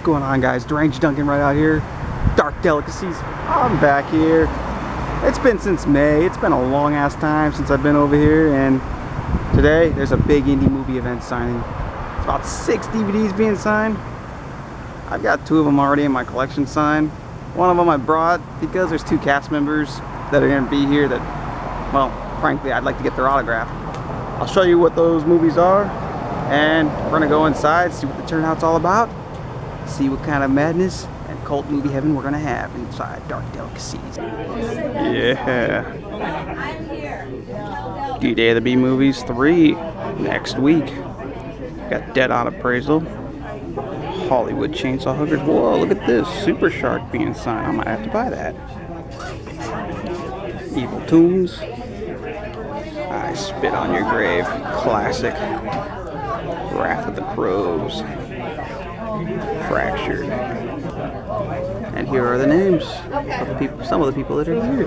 going on, guys? Deranged Duncan right out here. Dark Delicacies. I'm back here. It's been since May. It's been a long ass time since I've been over here, and today there's a big indie movie event signing. It's about 6 DVDs being signed. I've got 2 of them already in my collection signed. One of them I brought because there's 2 cast members that are going to be here that, well, frankly, I'd like to get their autograph. I'll show you what those movies are, and we're going to go inside, see what the turnout's all about, see what kind of madness and cult movie heaven we're going to have inside Dark Delicacies. Yeah. D-Day of the B Movies 3 next week. Got Dead on Appraisal. Hollywood Chainsaw Hookers. Whoa, look at this. Super Shark being signed. I might have to buy that. Evil Tombs. I Spit on Your Grave. Classic. Wrath of the Crows. Fractured. And here are the names of the people, some of the people that are here.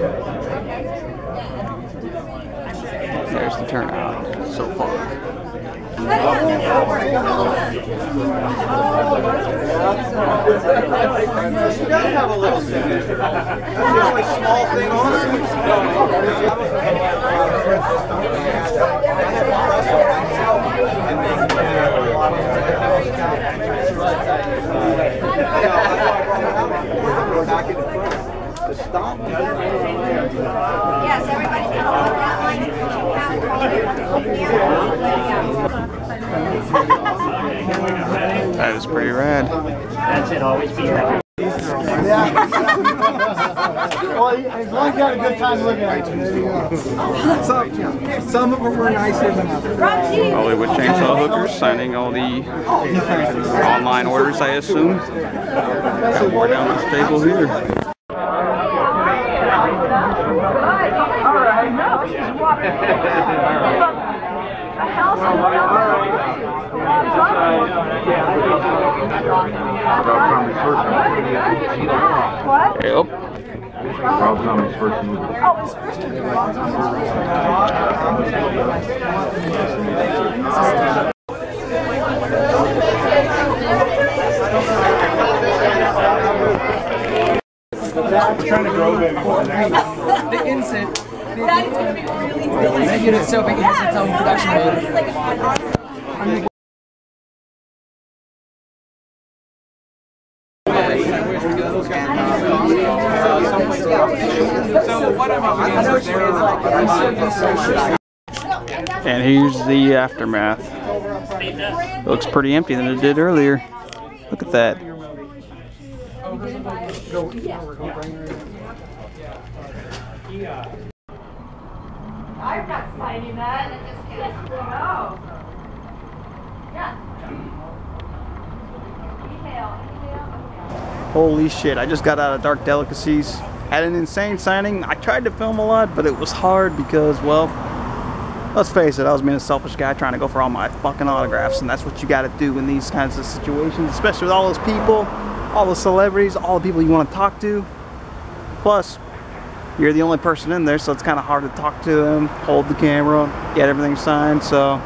There's the turnout so far. She does have a little signature. That's the only small thing on it. Yes, everybody's going to that line. That is pretty rad. That's it, always be happy. Yeah. Well, as long as you had a good time looking at it, there you go. Some of them were nicer than others. Hollywood Chainsaw Hookers signing all the online orders, I assume. Got more down this table here. What? Yep. Rob Zombie's first movie. Oh, his first movie. Trying to grow big. The instant. That is going to be really That unit's so big it has its own production mode. And here's the aftermath. It looks pretty empty than it did earlier. Look at that. I'm not signing that. No. Yeah. Email. Holy shit, I just got out of Dark Delicacies. Had an insane signing. I tried to film a lot, but it was hard because, well, let's face it, I was being a selfish guy trying to go for all my fucking autographs, and that's what you gotta do in these kinds of situations, especially with all those people, all the celebrities, all the people you want to talk to. Plus, you're the only person in there, so it's kind of hard to talk to them, hold the camera, get everything signed. So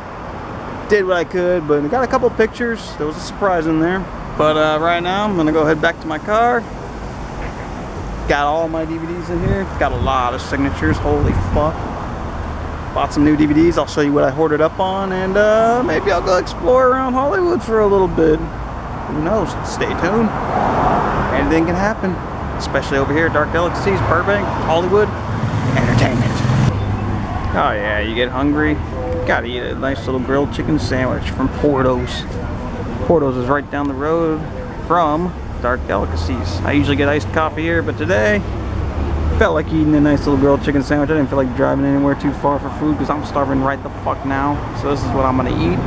did what I could, but I got a couple pictures. There was a surprise in there. But right now I'm gonna go head back to my car. Got all my DVDs in here. Got a lot of signatures. Holy fuck. Bought some new DVDs. I'll show you what I hoarded up on, and maybe I'll go explore around Hollywood for a little bit. Who knows? Stay tuned. Anything can happen. Especially over here, Dark Delicacies, Burbank, Hollywood, entertainment. Oh yeah, you get hungry, gotta eat a nice little grilled chicken sandwich from Porto's. Porto's is right down the road from Dark Delicacies. I usually get iced coffee here, but today, felt like eating a nice little grilled chicken sandwich. I didn't feel like driving anywhere too far for food because I'm starving right the fuck now. So this is what I'm gonna eat.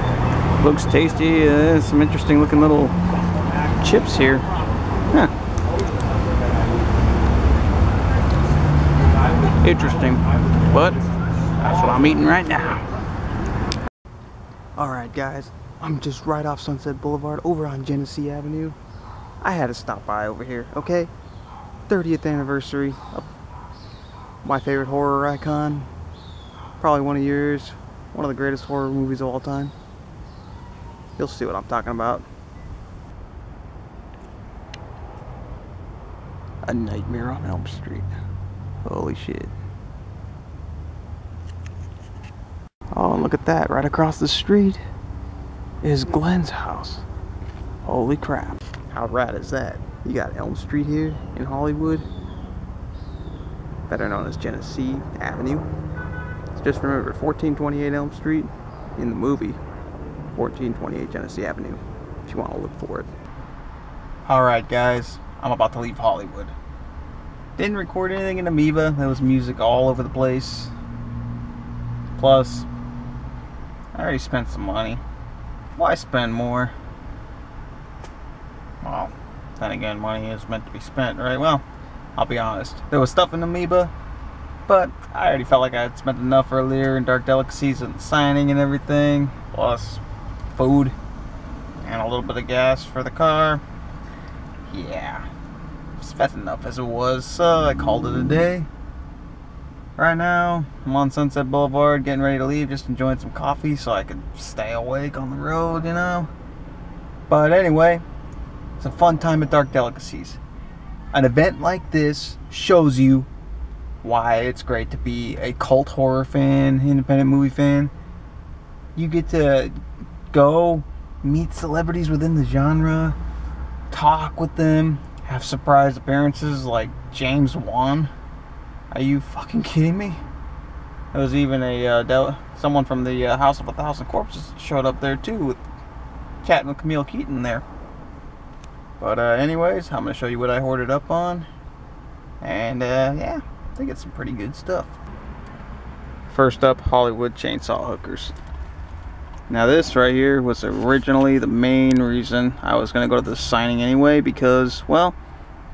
Looks tasty, some interesting looking little chips here. Huh. Interesting, but that's what I'm eating right now. Alright guys, I'm just right off Sunset Boulevard over on Genesee Avenue. I had to stop by over here, okay? 30th anniversary of my favorite horror icon. Probably one of yours. One of the greatest horror movies of all time. You'll see what I'm talking about. A Nightmare on Elm Street. Holy shit. Oh, look at that. Right across the street is Glenn's house. Holy crap. How rad is that? You got Elm Street here in Hollywood. Better known as Genesee Avenue. Just remember 1428 Elm Street in the movie 1428 Genesee Avenue if you want to look for it. Alright guys, I'm about to leave Hollywood. Didn't record anything in Amoeba. There was music all over the place. Plus, I already spent some money. Why spend more? Well, then again, money is meant to be spent, right? Well, I'll be honest. There was stuff in Amoeba, but I already felt like I had spent enough earlier in Dark Delicacies and signing and everything. Plus, food and a little bit of gas for the car. Yeah, spent enough as it was, so I called it a day. Right now, I'm on Sunset Boulevard getting ready to leave, just enjoying some coffee so I could stay awake on the road, you know. But anyway, it's a fun time at Dark Delicacies. An event like this shows you why it's great to be a cult horror fan, independent movie fan. You get to go meet celebrities within the genre, talk with them, have surprise appearances like James Wan. Are you fucking kidding me? There was even a someone from the House of a Thousand Corpses showed up there too, with chatting with Camille Keaton there. But anyways, I'm gonna show you what I hoarded up on, and yeah, I think it's some pretty good stuff. First up, Hollywood chainsaw hookers. Now this right here was originally the main reason I was gonna go to this signing anyway, because, well,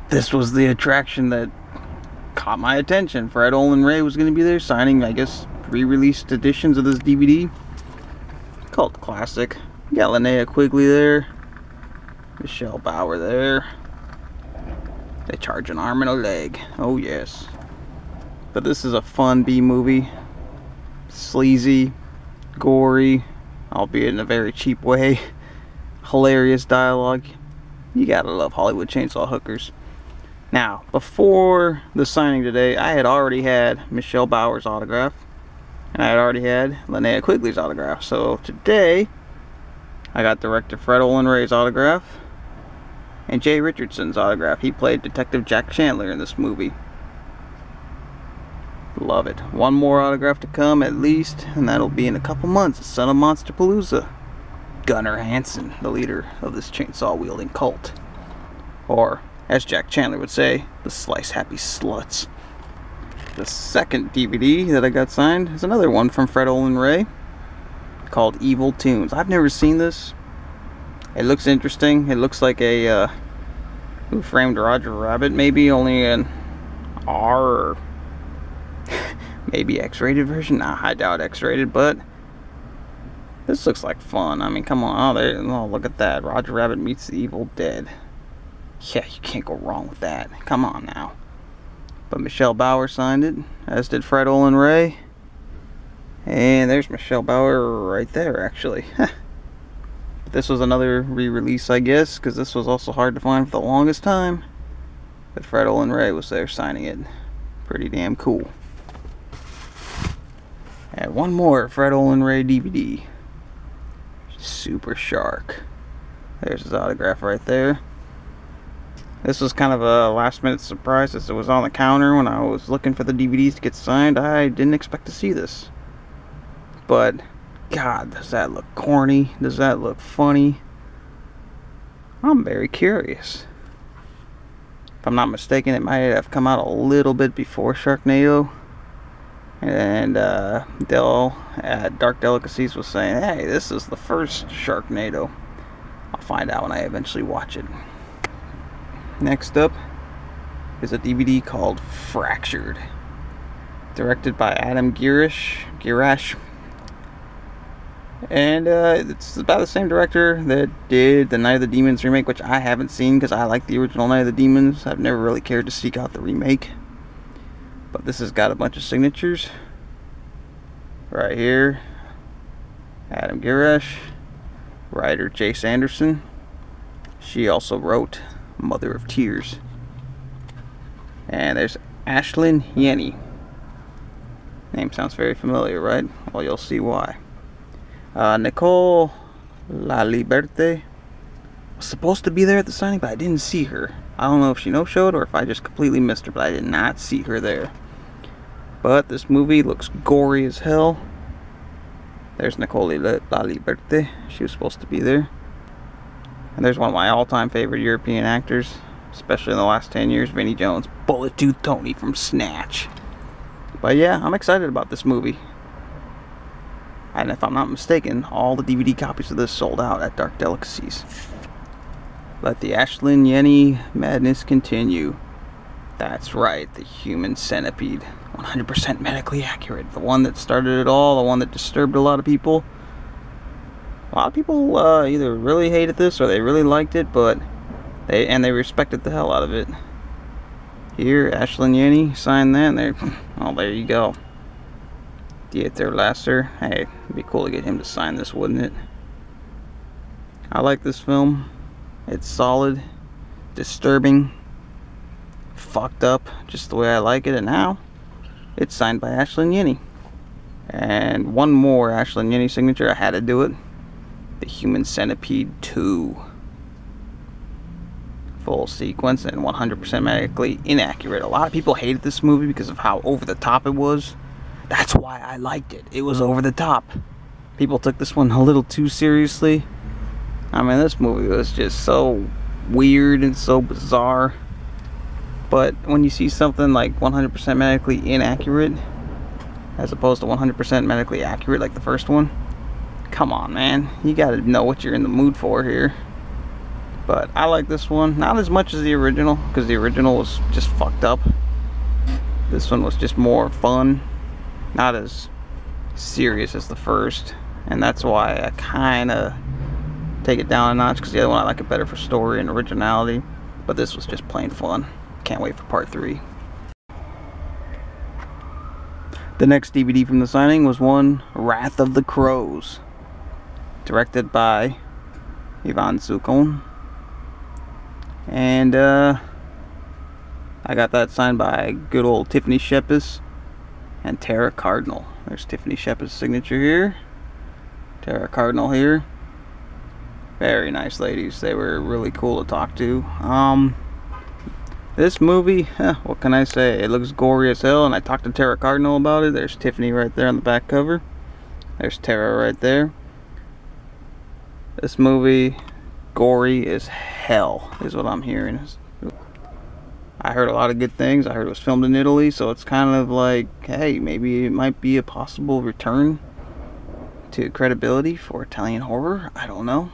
this was the attraction that caught my attention. Olen Ray was gonna be there signing, I guess, re-released editions of this DVD. Cult classic. You got Linnea Quigley there. Michelle Bauer there. They charge an arm and a leg. Oh yes. But this is a fun B-movie. Sleazy, gory, albeit in a very cheap way. Hilarious dialogue. You gotta love Hollywood chainsaw hookers. Now, before the signing today, I had already had Michelle Bauer's autograph, and I had already had Linnea Quigley's autograph. So today, I got director Olen Ray's autograph and Jay Richardson's autograph. He played Detective Jack Chandler in this movie. Love it. One more autograph to come at least, and that'll be in a couple months. Son of Monsterpalooza. Gunnar Hansen, the leader of this chainsaw-wielding cult. Or, as Jack Chandler would say, the Slice Happy Sluts. The second DVD that I got signed is another one from Olen Ray, called Evil Tunes. I've never seen this. It looks interesting. It looks like a Who Framed Roger Rabbit, maybe, only an R or maybe X-rated version. Nah, I doubt X-rated, but this looks like fun. I mean, come on. Oh, look at that. Roger Rabbit meets the Evil Dead. Yeah, you can't go wrong with that. Come on now. But Michelle Bauer signed it, as did Olen Ray. And there's Michelle Bauer right there, actually. This was another re-release, I guess, because this was also hard to find for the longest time. But Olen Ray was there signing it. Pretty damn cool. And one more Olen Ray DVD. Super Shark. There's his autograph right there. This was kind of a last minute surprise, as it was on the counter when I was looking for the DVDs to get signed. I didn't expect to see this. But, God, does that look corny? Does that look funny? I'm very curious. If I'm not mistaken, it might have come out a little bit before Sharknado. And Dell at Dark Delicacies was saying, hey, this is the first Sharknado. I'll find out when I eventually watch it. Next up is a DVD called Fractured, directed by Adam Girash. And it's about the same director that did the Night of the Demons remake, which I haven't seen because I like the original Night of the Demons. I've never really cared to seek out the remake. But this has got a bunch of signatures. Right here, Adam Girash, writer Jace Anderson. She also wrote Mother of Tears. And there's Ashlynn Yennie. Name sounds very familiar, right? Well, you'll see why. Nicole La Liberte was supposed to be there at the signing, but I didn't see her. I don't know if she no-showed or if I just completely missed her, but I did not see her there. But this movie looks gory as hell. There's Nicole La Liberte. She was supposed to be there. And there's one of my all-time favorite European actors, especially in the last 10 years, Vinnie Jones, Bullet Tooth Tony from Snatch. But yeah, I'm excited about this movie. And if I'm not mistaken, all the DVD copies of this sold out at Dark Delicacies. Let the Ashlynn Yennie madness continue. That's right, the Human Centipede. 100% medically accurate. The one that started it all, the one that disturbed a lot of people. A lot of people either really hated this or they really liked it, but they respected the hell out of it. Here, Ashlynn Yennie signed that, and there you go. Dieter Lasser. Hey, it'd be cool to get him to sign this, wouldn't it? I like this film. It's solid, disturbing, fucked up, just the way I like it, and now it's signed by Ashlynn Yennie. And one more Ashlynn Yennie signature, I had to do it. The Human Centipede 2. Full sequence and 100% medically inaccurate. A lot of people hated this movie because of how over the top it was. That's why I liked it. It was over the top. People took this one a little too seriously. I mean, this movie was just so weird and so bizarre. But when you see something like 100% medically inaccurate, as opposed to 100% medically accurate like the first one, come on, man. You gotta know what you're in the mood for here. But I like this one. Not as much as the original, because the original was just fucked up. This one was just more fun. Not as serious as the first. And that's why I kinda take it down a notch, because the other one I like it better for story and originality. But this was just plain fun. Can't wait for part 3. The next DVD from the signing was one Wrath of the Crows, directed by Ivan Zukon. And I got that signed by good old Tiffany Shepis and Tara Cardinal. There's Tiffany Shepis' signature here. Tara Cardinal here. Very nice ladies. They were really cool to talk to. This movie, what can I say? It looks gory as hell, and I talked to Tara Cardinal about it. There's Tiffany right there on the back cover. There's Tara right there. This movie, gory as hell, is what I'm hearing. I heard a lot of good things. I heard it was filmed in Italy, so it's kind of like, hey, maybe it might be a possible return to credibility for Italian horror. I don't know.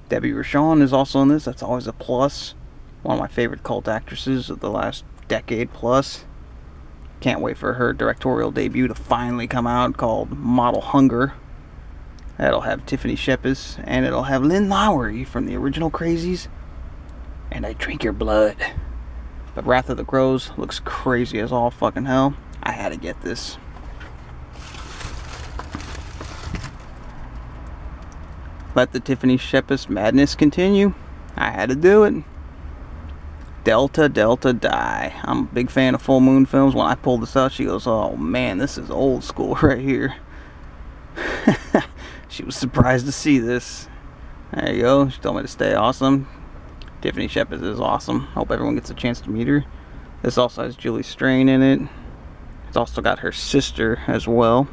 Debbie Rochon is also in this. That's always a plus. One of my favorite cult actresses of the last decade plus. Can't wait for her directorial debut to finally come out, called Model Hunger. That'll have Tiffany Shepis, and it'll have Lynn Lowry from the original Crazies, and I Drink Your Blood. But Wrath of the Crows looks crazy as all fucking hell. I had to get this. Let the Tiffany Shepis madness continue. I had to do it. Delta, Delta, Die. I'm a big fan of full moon films. When I pulled this out, she goes, oh man, this is old school right here. She was surprised to see this. There you go. She told me to stay awesome. Tiffany Shepis is awesome. Hope everyone gets a chance to meet her. This also has Julie Strain in it. It's also got her sister as well.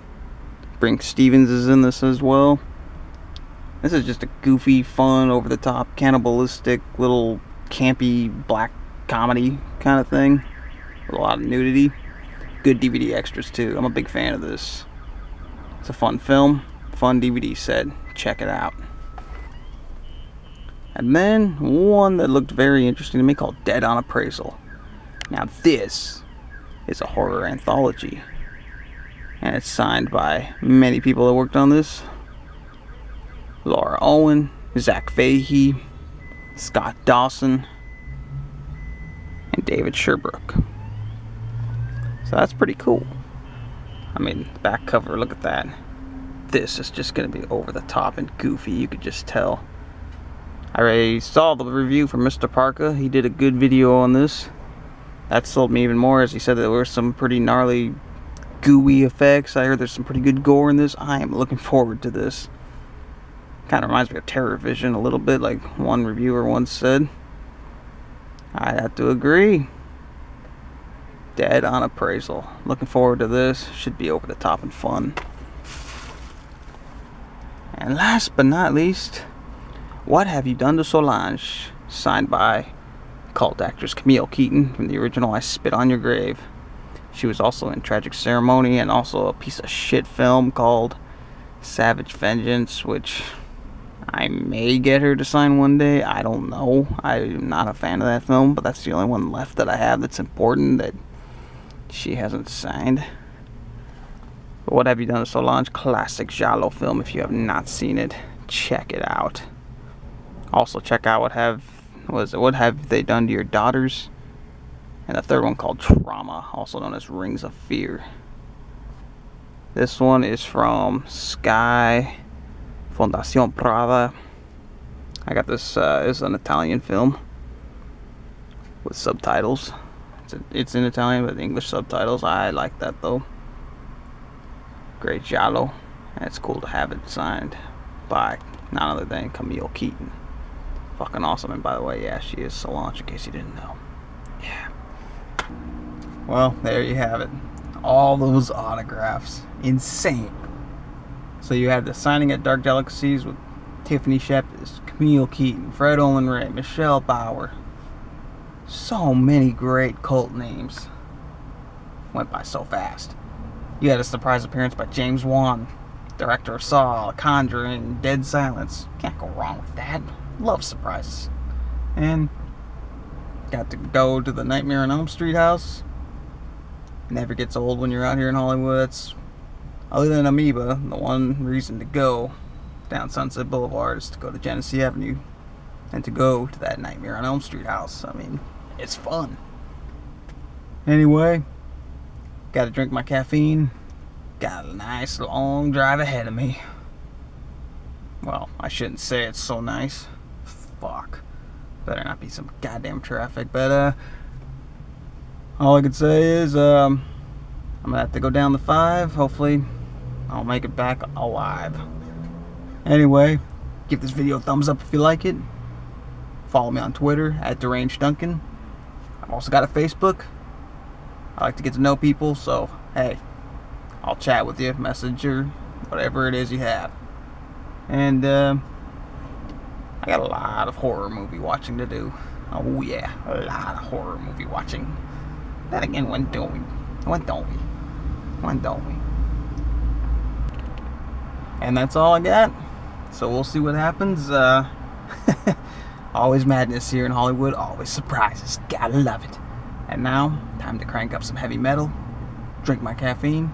Brink Stevens is in this as well. This is just a goofy, fun, over-the-top, cannibalistic, little campy black comedy kind of thing. With a lot of nudity. Good DVD extras too. I'm a big fan of this. It's a fun film. Fun DVD set. Check it out. And then one that looked very interesting to me called Dead on Appraisal. Now this is a horror anthology. And it's signed by many people that worked on this. Laura Owen, Zach Fahey, Scott Dawson, and David Sherbrooke. So that's pretty cool. I mean, the back cover, look at that. This is just going to be over the top and goofy, you could just tell. I already saw the review from Mr. Parka. He did a good video on this. That sold me even more, as he said that there were some pretty gnarly, gooey effects. I heard there's some pretty good gore in this. I am looking forward to this. Kind of reminds me of Terror Vision a little bit, like one reviewer once said. I have to agree. Dead on Appraisal. Looking forward to this. Should be over the top and fun. And last but not least, What Have You Done to Solange? Signed by cult actress Camille Keaton from the original I Spit on Your Grave. She was also in Tragic Ceremony and also a piece of shit film called Savage Vengeance, which I may get her to sign one day. I don't know. I'm not a fan of that film, but that's the only one left that I have that's important that she hasn't signed. But What Have You Done to Solange? Classic giallo film. If you have not seen it, check it out. Also check out What Have They Done to Your Daughters? And the third one called Trauma, also known as Rings of Fear. This one is from Sky Fondazione Prada. I got this, it's an Italian film with subtitles. It's in Italian with English subtitles. I like that though. Great giallo. And it's cool to have it signed by none other than Camille Keaton. Fucking awesome. And by the way, yeah, she is Solange, in case you didn't know. Yeah. Well, there you have it. All those autographs. Insane. So you had the signing at Dark Delicacies with Tiffany Shepis, Camille Keaton, Olen Ray, Michelle Bauer. So many great cult names. Went by so fast. You had a surprise appearance by James Wan, director of Saw, Conjuring, Dead Silence. Can't go wrong with that. Love surprises. And got to go to the Nightmare on Elm Street house. Never gets old when you're out here in Hollywood. That's, other than Amoeba, the one reason to go down Sunset Boulevard is to go to Genesee Avenue and to go to that Nightmare on Elm Street house. I mean, it's fun. Anyway, got to drink my caffeine. Got a nice long drive ahead of me. Well, I shouldn't say it's so nice. Fuck. Better not be some goddamn traffic. But all I could say is I'm gonna have to go down the 5. Hopefully I'll make it back alive. Anyway, give this video a thumbs up if you like it. Follow me on Twitter at DerangedDuncan. I've also got a Facebook. I like to get to know people, so hey, I'll chat with you, messenger, whatever it is you have. And I got a lot of horror movie watching to do. Oh yeah, a lot of horror movie watching. Then again, when don't we? When don't we? When don't we? And that's all I got. So we'll see what happens. Always madness here in Hollywood. Always surprises. Gotta love it. And now, time to crank up some heavy metal. Drink my caffeine.